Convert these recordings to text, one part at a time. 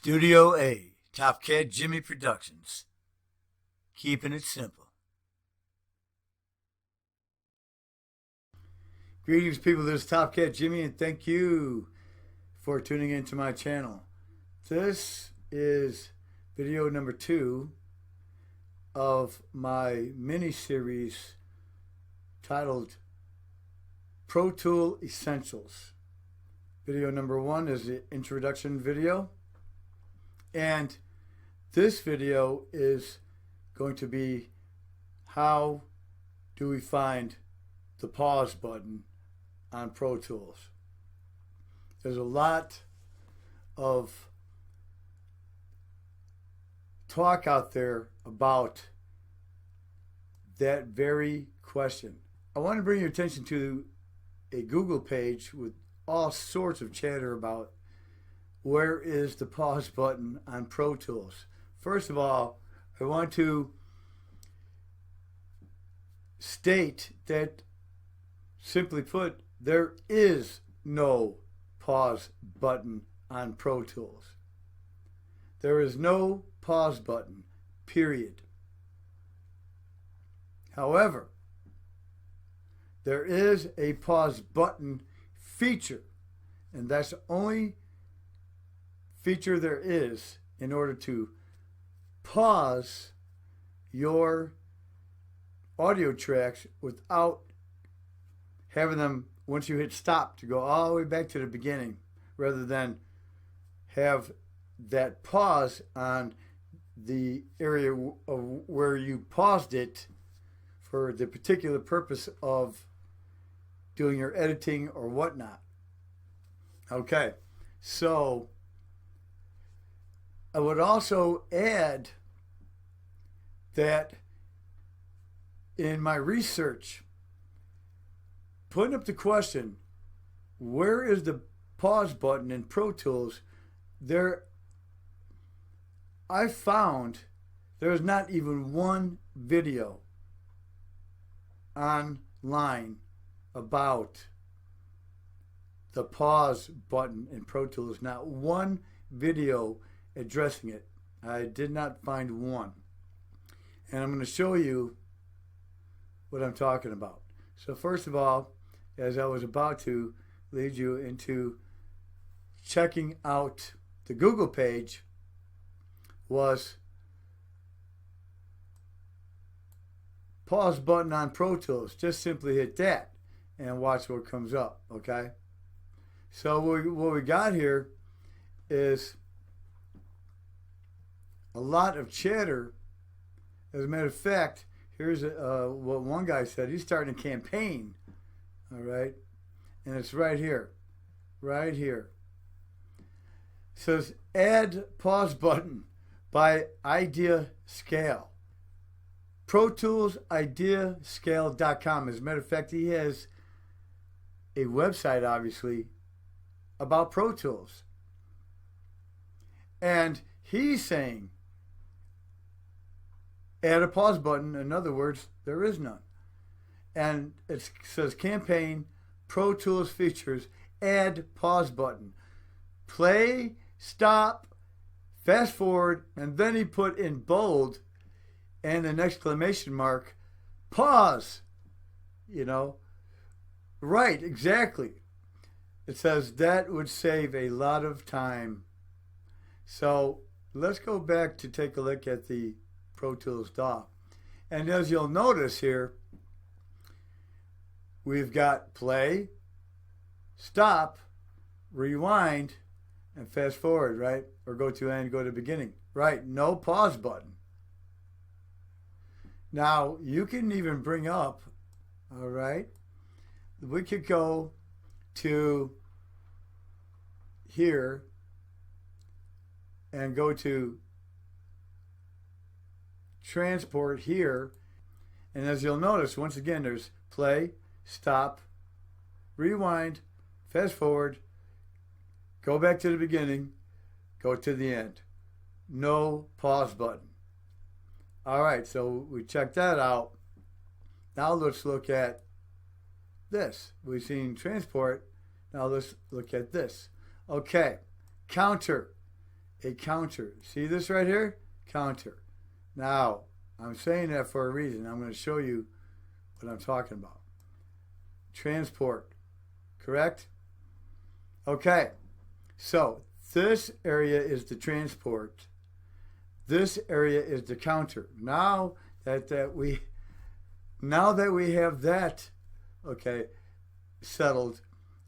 Studio A, Top Cat Jimmy Productions. Keeping it simple. Greetings, people. This is Top Cat Jimmy, and thank you for tuning into my channel. This is video number 2 of my mini-series titled Pro Tool Essentials. Video number 1 is the introduction video. And this video is going to be how do we find the pause button on Pro Tools. There's a lot of talk out there about that very question. I want to bring your attention to a Google page with all sorts of chatter about where is the pause button on Pro Tools. First of all, I want to state that, simply put, there is no pause button on Pro Tools. There is no pause button, period. However, there is a pause button feature, and that's the only feature there is in order to pause your audio tracks without having them, once you hit stop, to go all the way back to the beginning, rather than have that pause on the area of where you paused it for the particular purpose of doing your editing or whatnot. Okay, so I would also add that in my research, putting up the question, where is the pause button in Pro Tools, I found there's not even one video online about the pause button in Pro Tools. Not one video addressing it. I did not find one. And I'm going to show you what I'm talking about. So first of all, as I was about to lead you into checking out the Google page, was pause button on Pro Tools. Just simply hit that and watch what comes up, okay? So what we got here is a lot of chatter. As a matter of fact, here's what one guy said. He's starting a campaign, all right? And it's right here, right here. It says, add pause button by Idea Scale. Pro Tools IdeaScale.com. As a matter of fact, he has a website, obviously, about Pro Tools. And he's saying, add a pause button. In other words, there is none. And it says campaign, Pro Tools features, add pause button. Play, stop, fast forward, and then he put in bold and an exclamation mark, pause. You know, right, exactly. It says that would save a lot of time. So let's go back to take a look at the Pro Tools DAW. And as you'll notice here, we've got play, stop, rewind, and fast forward, right? Or go to end, go to beginning. Right, no pause button. Now, you can even bring up, all right, we could go to here and go to transport here, and as you'll notice, once again, there's play, stop, rewind, fast forward, go back to the beginning, go to the end. No pause button. All right, so we checked that out. Now let's look at this. We've seen transport. Now let's look at this. Okay, counter. a counter. See this right here? Counter. Now, I'm saying that for a reason. I'm going to show you what I'm talking about. Transport. Correct? Okay. So, this area is the transport. This area is the counter. Now that we have that, okay, settled,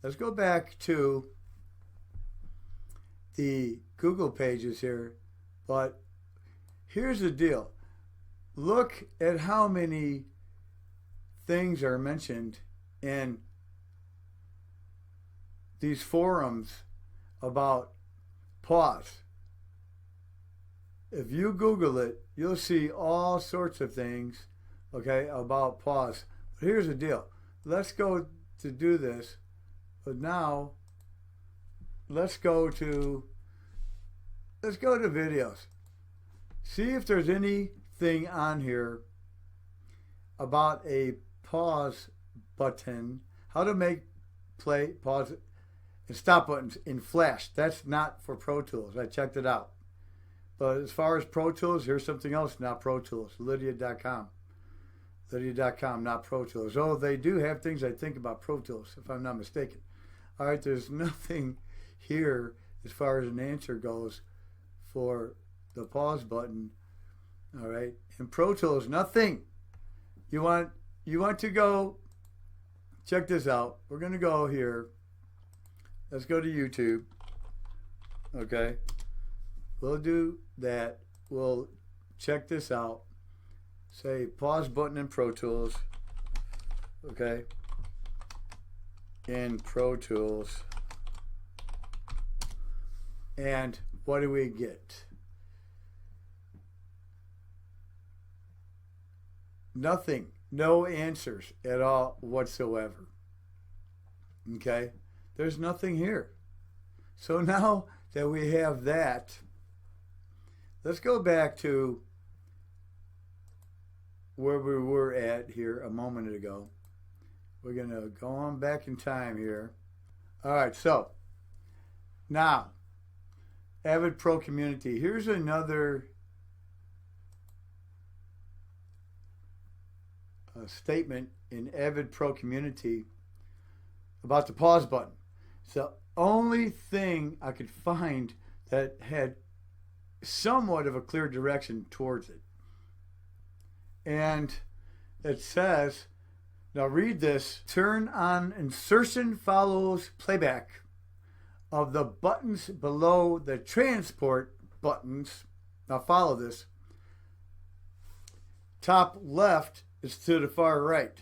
let's go back to the Google pages here. But here's the deal. Look at how many things are mentioned in these forums about pause. If you Google it, you'll see all sorts of things, okay, about pause. But here's the deal. Let's go to do this. But now, let's go to videos. See if there's anything on here about a pause button, how to make play, pause, and stop buttons in Flash. That's not for Pro Tools. I checked it out. But as far as Pro Tools, here's something else, not Pro Tools. Lydia.com. Lydia.com, not Pro Tools. Oh, they do have things I think about Pro Tools, if I'm not mistaken. All right, there's nothing here as far as an answer goes for the pause button. All right, in Pro Tools, nothing. You want to go, check this out. We're going to go here. Let's go to YouTube. Okay. We'll do that. We'll check this out. Say pause button in Pro Tools. Okay. In Pro Tools. And what do we get? Nothing. No answers at all whatsoever. Okay? There's nothing here. So now that we have that, let's go back to where we were at here a moment ago. We're going to go on back in time here. All right, so now, Avid Pro Community. Here's another statement in Avid Pro Community about the pause button. It's the only thing I could find that had somewhat of a clear direction towards it. And it says, now read this, turn on insertion follows playback of the buttons below the transport buttons. Now follow this. Top left is to the far right.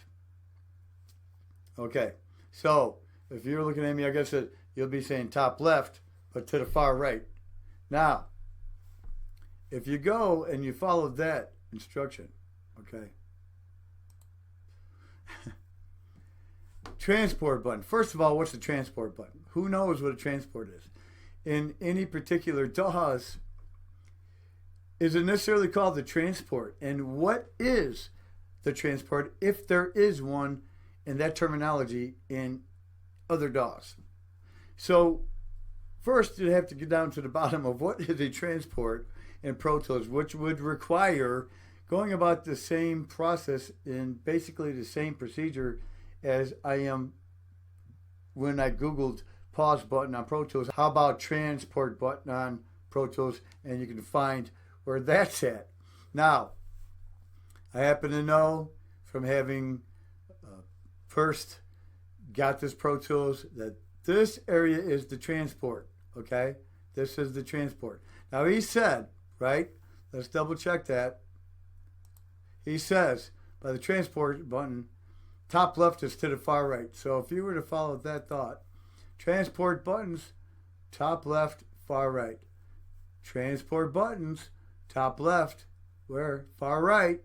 Okay, so if you're looking at me, I guess you'll be saying top left, but to the far right. Now, if you go and you follow that instruction, okay. Transport button. First of all, what's the transport button? Who knows what a transport is? In any particular DAWs, is it necessarily called the transport? And what is the transport, if there is one in that terminology in other DAWs? So first you have to get down to the bottom of what is a transport in Pro Tools, which would require going about the same process in basically the same procedure as I am when I Googled pause button on Pro Tools. How about transport button on Pro Tools? And you can find where that's at. Now, I happen to know from having first got this Pro Tools that this area is the transport, okay? This is the transport. Now he said, right? Let's double check that. He says, by the transport button, top left is to the far right. So if you were to follow that thought, transport buttons, top left, far right. Transport buttons, top left, where? Far right.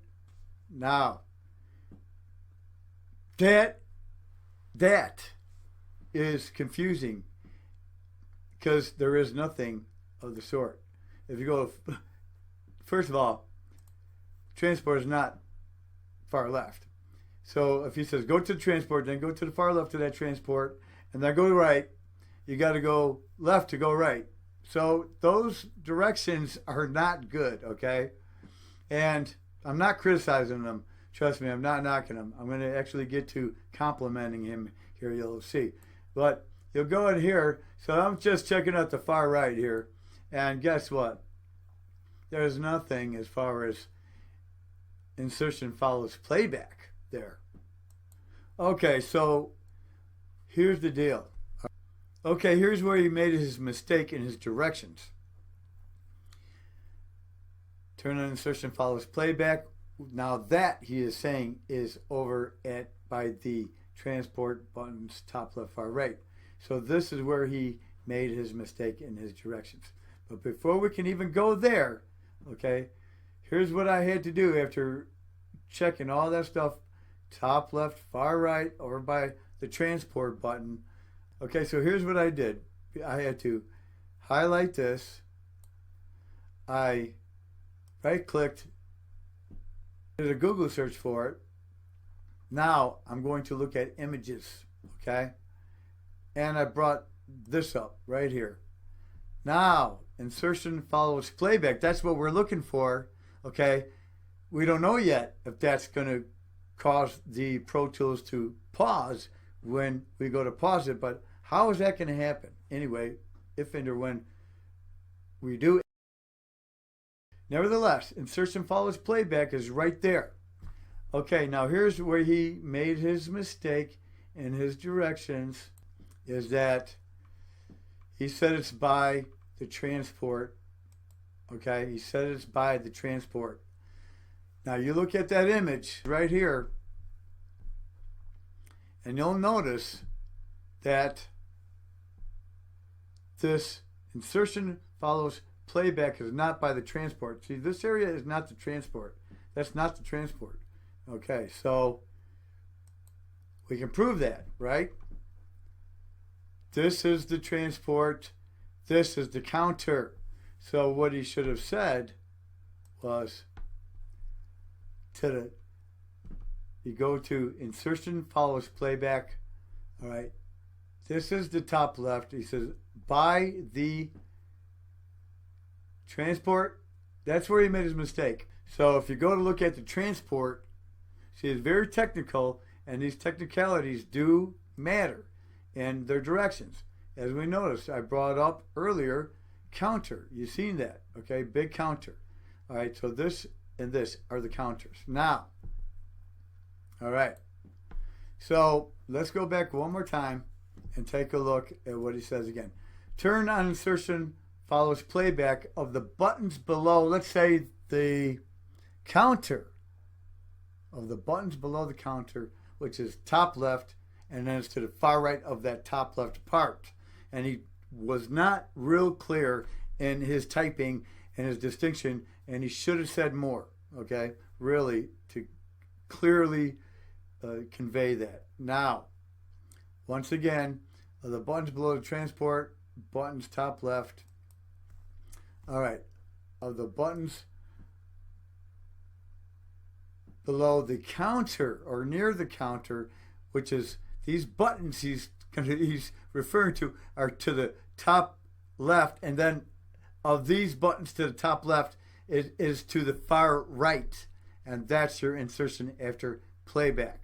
Now, that is confusing because there is nothing of the sort. If you go, first of all, transport is not far left. So if he says go to the transport, then go to the far left of that transport, and then go right, you got to go left to go right. So those directions are not good, okay? And I'm not criticizing them. Trust me, I'm not knocking him. I'm going to actually get to complimenting him here, you'll see. But you'll go in here. So I'm just checking out the far right here. And guess what? There's nothing as far as insertion follows playback there. Okay, so here's the deal. Okay, here's where he made his mistake in his directions. Turn on insertion follows playback. Now that he is saying is over at by the transport buttons top left far right. So this is where he made his mistake in his directions. But before we can even go there, okay, here's what I had to do after checking all that stuff, top left far right over by the transport button. Okay, so here's what I did. I had to highlight this. I right clicked, did a Google search for it. Now I'm going to look at images, okay? And I brought this up right here. Now, insertion follows playback. That's what we're looking for, okay? We don't know yet if that's going to cause the Pro Tools to pause when we go to pause it, but how is that going to happen? Anyway, if and or when we do. Nevertheless, insertion follows playback is right there. Okay, now here's where he made his mistake in his directions, is that he said it's by the transport. Okay, he said it's by the transport. Now you look at that image right here, and you'll notice that this insertion follows playback is not by the transport. See, this area is not the transport. That's not the transport. Okay, so we can prove that, right? This is the transport. This is the counter. So what he should have said was you go to insertion follows playback. All right. This is the top left. He says by the transport. That's where he made his mistake. So if you go to look at the transport, see, it's very technical, and these technicalities do matter in their directions. As we noticed, I brought up earlier, counter. You've seen that, okay? Big counter. All right, so this and this are the counters. Now, all right, so let's go back one more time and take a look at what he says again. Turn on insertion follows playback of the buttons below, let's say the counter, of the buttons below the counter, which is top left, and then it's to the far right of that top left part. And he was not real clear in his typing and his distinction, and he should have said more, okay, really, to clearly convey that. Now, once again, the buttons below the transport, buttons top left. All right, of the buttons below the counter or near the counter, which is these buttons he's referring to are to the top left, and then of these buttons to the top left is to the far right, and that's your insertion after playback.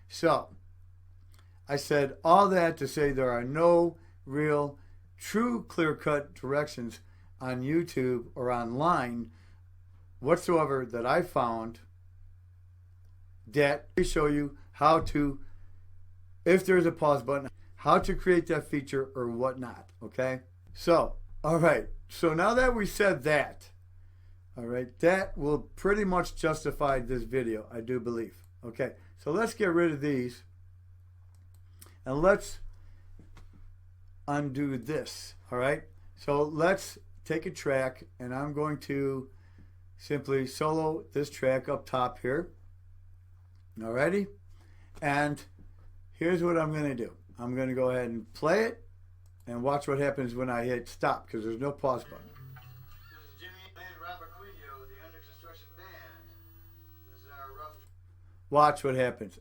So I said all that to say there are no real true clear-cut directions on YouTube or online whatsoever that I found that show you how to, if there's a pause button, how to create that feature or whatnot, okay? So, all right, so now that we said that, all right, that will pretty much justify this video, I do believe. Okay, so let's get rid of these and let's undo this, all right? So let's take a track, and I'm going to simply solo this track up top here. Alrighty? And here's what I'm going to do. I'm going to go ahead and play it and watch what happens when I hit stop, because there's no pause button. This is Jimmy and Robert Quillo, the Under Construction Band. This is our rough. Watch what happens.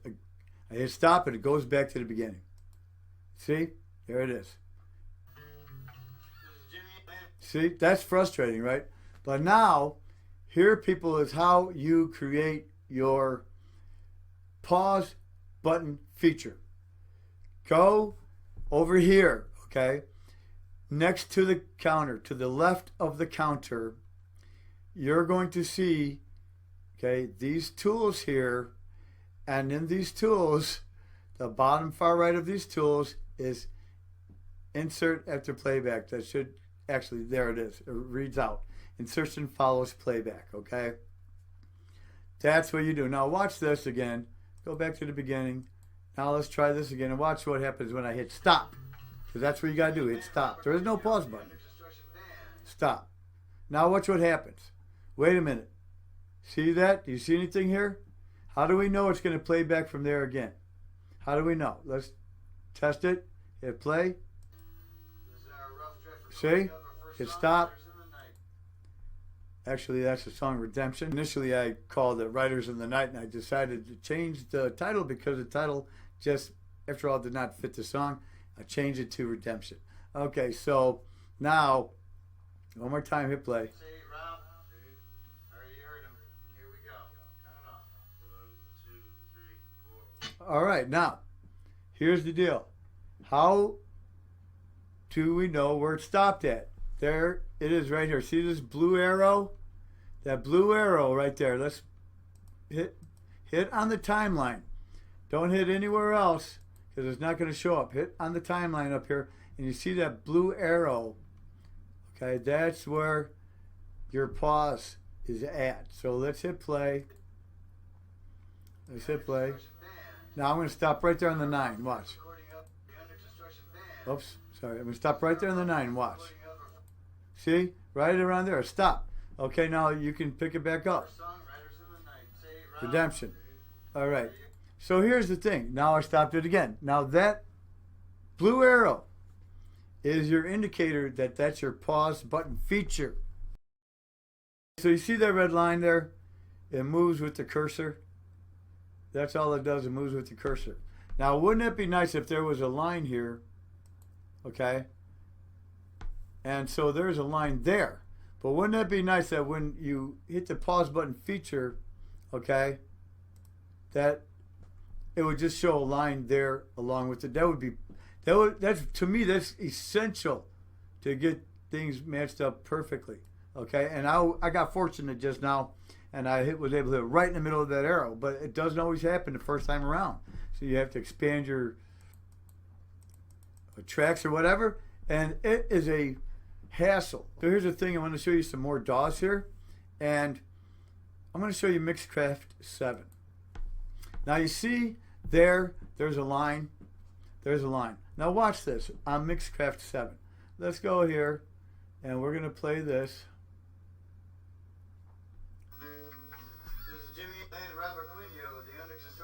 I hit stop and it goes back to the beginning. See? There it is. See, that's frustrating, right? But now, here, people, is how you create your pause button feature. Go over here, okay? Next to the counter, to the left of the counter, you're going to see, okay, these tools here. And in these tools, the bottom far right of these tools is insert after playback. That should actually, there it is. It reads out. Insertion follows playback, okay? That's what you do. Now watch this again. Go back to the beginning. Now let's try this again and watch what happens when I hit stop. Because that's what you got to do. Hit stop. There is no pause button. Stop. Now watch what happens. Wait a minute. See that? Do you see anything here? How do we know it's going to play back from there again? How do we know? Let's test it. Hit play. See? Hit stop. Actually, that's the song Redemption. Initially, I called it Riders in the Night, and I decided to change the title because the title just, after all, did not fit the song. I changed it to Redemption. Okay, so now, one more time, hit play. All right, now, here's the deal. How do we know where it stopped at? There it is right here. See this blue arrow? That blue arrow right there. Let's hit on the timeline. Don't hit anywhere else because it's not going to show up. Hit on the timeline up here, and you see that blue arrow. Okay, that's where your pause is at. So let's hit play. Let's hit play. Now I'm going to stop right there on the 9. Watch. Oops, sorry. I'm going to stop right there on the 9. Watch. See? Right around there. Stop. Okay, now you can pick it back up. Redemption. All right. So here's the thing. Now I stopped it again. Now that blue arrow is your indicator that that's your pause button feature. So you see that red line there? It moves with the cursor. That's all it does. It moves with the cursor. Now, wouldn't it be nice if there was a line here? Okay. And so there's a line there. But wouldn't it be nice that when you hit the pause button feature, okay, that it would just show a line there along with it. That's to me, that's essential to get things matched up perfectly. Okay. And I got fortunate just now, and I was able to hit right in the middle of that arrow, but it doesn't always happen the first time around. So you have to expand your tracks or whatever, and it is a hassle. So here's the thing. I want to show you some more DAWs here, and I'm going to show you Mixcraft 7. Now you see there's a line. There's a line. Now watch this on Mixcraft 7. Let's go here, and we're going to play this.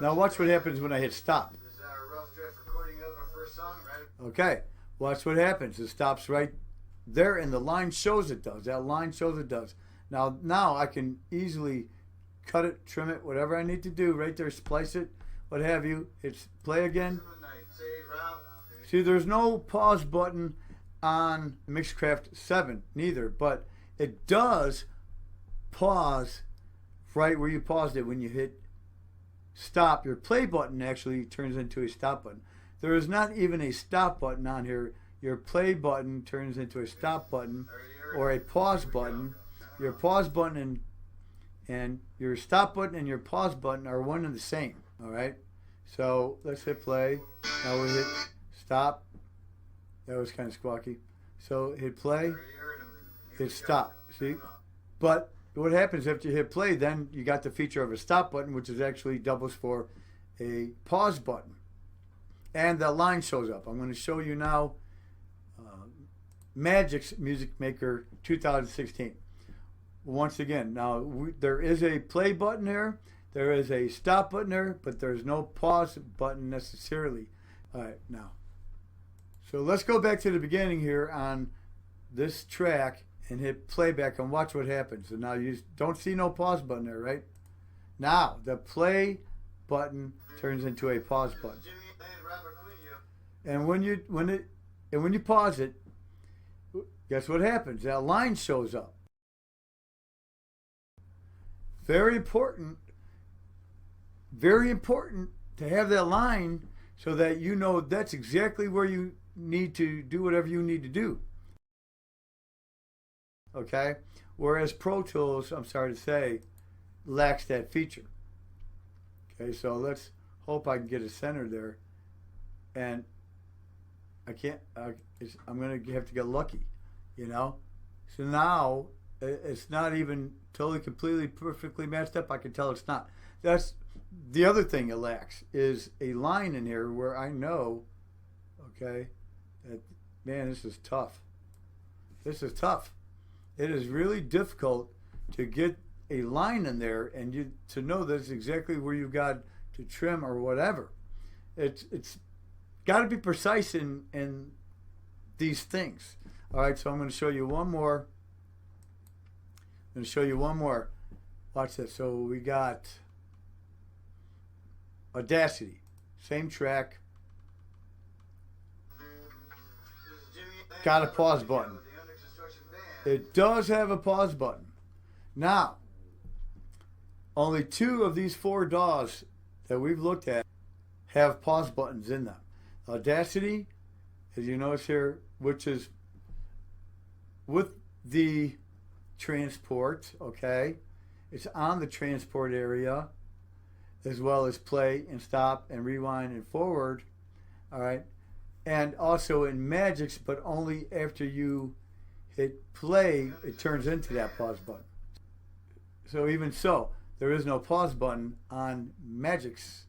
Now watch what happens when I hit stop. Okay, watch what happens. It stops right there, and the line shows it does. That line shows it does. Now I can easily cut it, trim it, whatever I need to do right there, splice it, what have you. It's play again. See, there's no pause button on Mixcraft 7 neither, but it does pause right where you paused it when you hit stop. Your play button actually turns into a stop button. There is not even a stop button on here. Your play button turns into a stop button or a pause button. Your pause button and your stop button and your pause button are one and the same. All right. So let's hit play. Now we hit stop. That was kind of squawky. So hit play. Hit stop. See? But what happens after you hit play, then you got the feature of a stop button, which is actually doubles for a pause button. And that line shows up. I'm going to show you now Magic's Music Maker 2016. Once again, now there is a play button there, there is a stop button there, but there's no pause button necessarily. All right, now. So let's go back to the beginning here on this track and hit playback and watch what happens. And now you don't see no pause button there, right? Now the play button turns into a pause button. And when you pause it, guess what happens? That line shows up. Very important to have that line so that you know that's exactly where you need to do whatever you need to do. Okay? Whereas Pro Tools, I'm sorry to say, lacks that feature. Okay, so let's hope I can get it centered there. And I can't, I'm going to have to get lucky, you know? So now it's not even totally, completely, perfectly matched up. I can tell it's not. That's the other thing it lacks, is a line in here where I know, okay, that, man, this is tough. This is tough. It is really difficult to get a line in there and you to know that's exactly where you got to trim or whatever. It's got to be precise in these things. All right, so I'm going to show you one more. I'm going to show you one more. Watch this. So we got Audacity, same track. Got a pause button. It does have a pause button. Now, only 2 of these 4 DAWs that we've looked at have pause buttons in them. Audacity, as you notice here, which is with the transport, okay? It's on the transport area, as well as play and stop and rewind and forward, all right? And also in Magic's, but only after you hit play, it turns into that pause button. So even so, there is no pause button on Magic's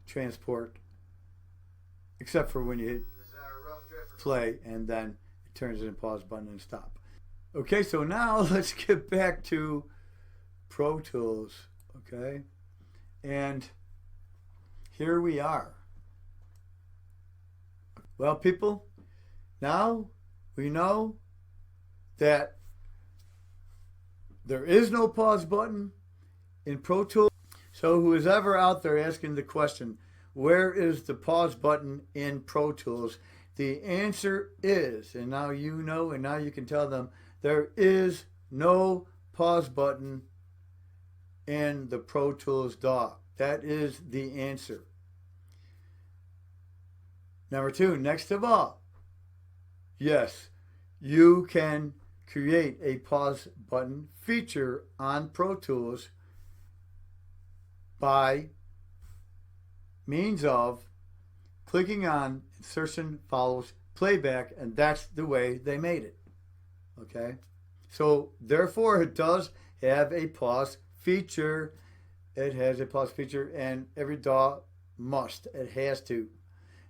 transport, except for when you hit play and then it turns into pause button and stop. Okay, so now let's get back to Pro Tools, okay? And here we are. Well, people, now we know that there is no pause button in Pro Tools. So who is ever out there asking the question, where is the pause button in Pro Tools? The answer is, and now you know, and now you can tell them, there is no pause button in the Pro Tools DAW. That is the answer. Number 2, next of all, yes, you can create a pause button feature on Pro Tools by means of clicking on insertion follows playback, and that's the way they made it. Okay? So therefore it does have a pause feature. It has a pause feature, and every DAW must. It has to.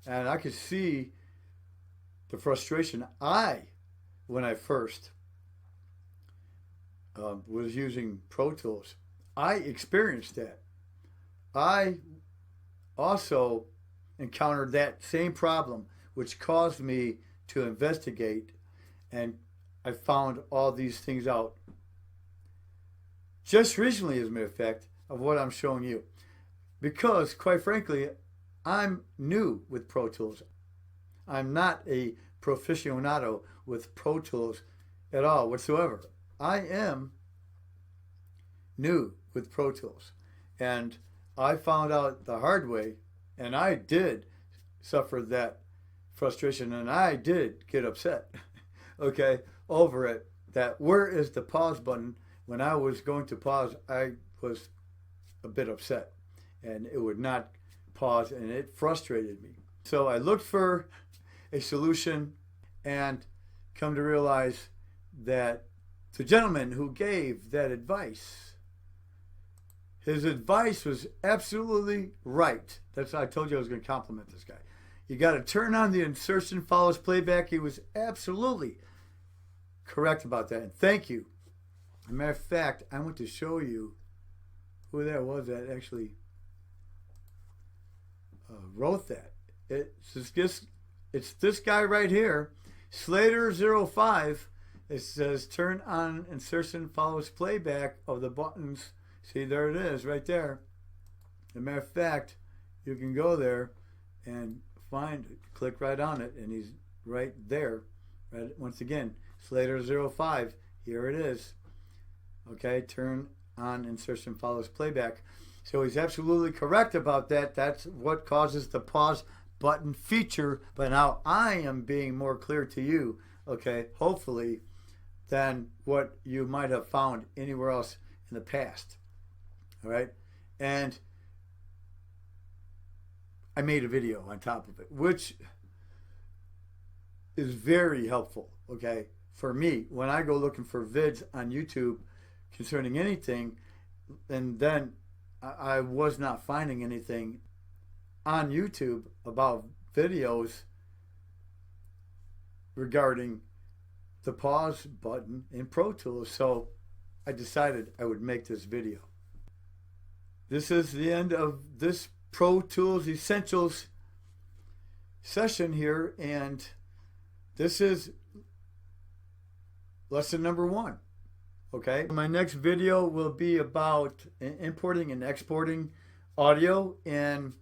And I could see the frustration when I first was using Pro Tools. I experienced that. I also encountered that same problem, which caused me to investigate, and I found all these things out just recently, as a matter of fact, of what I'm showing you. Because, quite frankly, I'm new with Pro Tools. I'm not a proficionado with Pro Tools at all whatsoever. I am new with Pro Tools. And I found out the hard way, and I did suffer that frustration, and I did get upset, okay, over it, that where is the pause button? When I was going to pause, I was a bit upset, and it would not pause, and it frustrated me. So I looked for a solution and come to realize that the gentleman who gave that advice, his advice was absolutely right. That's why I told you I was going to compliment this guy. You got to turn on the insertion follows playback. He was absolutely correct about that. And thank you. As a matter of fact, I want to show you who that was that actually wrote that. It's this guy right here, Slater05. It says turn on insertion follows playback of the buttons. See, there it is right there. As a matter of fact, you can go there and find it, click right on it, and he's right there. Right, once again, Slater05. Here it is. Okay, turn on insertion follows playback. So he's absolutely correct about that. That's what causes the pause button feature. But now I am being more clear to you, okay, hopefully, than what you might have found anywhere else in the past. All right? And I made a video on top of it, which is very helpful, okay, for me when I go looking for vids on YouTube concerning anything, and then I was not finding anything on YouTube about videos regarding the pause button in Pro Tools. So I decided I would make this video. This is the end of this Pro Tools Essentials session here, and this is lesson number 1. Okay, my next video will be about importing and exporting audio in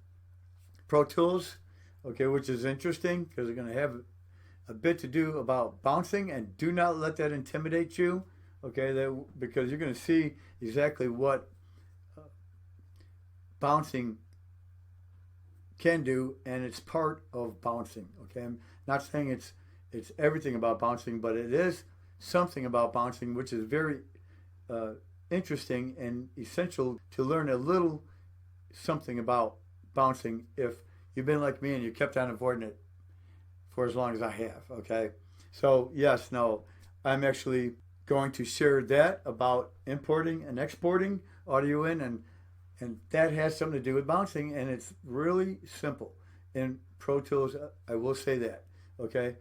Pro Tools, okay, which is interesting because we're going to have a bit to do about bouncing, and do not let that intimidate you, okay, because you're going to see exactly what bouncing can do, and it's part of bouncing, okay. I'm not saying it's everything about bouncing, but it is something about bouncing which is very interesting and essential to learn a little something about bouncing if you've been like me and you kept on avoiding it for as long as I have, okay. So yes, no, I'm actually going to share that about importing and exporting audio in, and that has something to do with bouncing, and it's really simple in Pro Tools, I will say that, okay.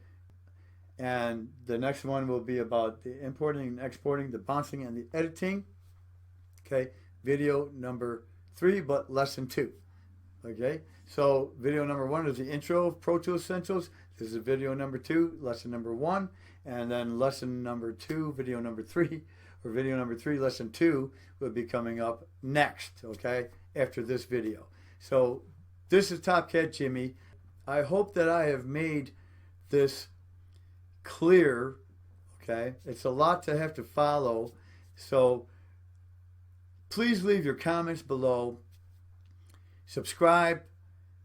And the next one will be about the importing and exporting, the bouncing and the editing, okay. Video number 3, but lesson 2, okay. So video number 1 is the intro of Pro Tools Essentials. This is video number 2, lesson number 1, and then lesson number 2, video number 3, or video number 3, lesson 2 will be coming up next, okay, after this video. So this is Top Cat Jimmy. I hope that I have made this clear, okay. It's a lot to have to follow, so please leave your comments below. Subscribe,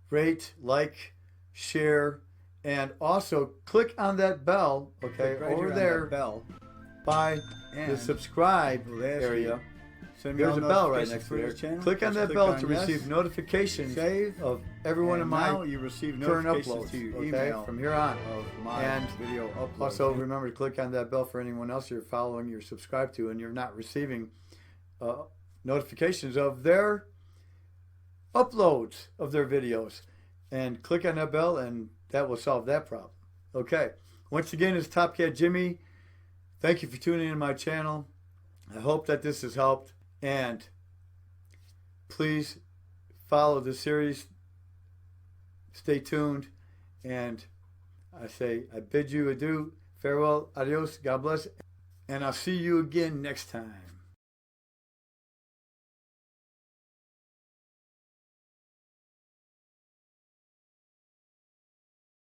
rate, like, share, and also click on that bell, okay, right over here there on that bell. by the And subscribe we'll ask area. you, send me There's all a bell right notifications next for to this it. channel. Click on Just that click bell on to yes, receive notifications save, of every one of and my now you receive current notifications uploads, to your okay, email from here on. of my And video uploads. Also, remember to click on that bell for anyone else you're following, you're subscribed to, and you're not receiving notifications of their uploads of their videos. And click on that bell, and that will solve that problem. Okay. Once again, it's Top Cat Jimmy. Thank you for tuning in to my channel. I hope that this has helped. And please follow the series. Stay tuned. And I bid you adieu, farewell, adios, God bless. And I'll see you again next time.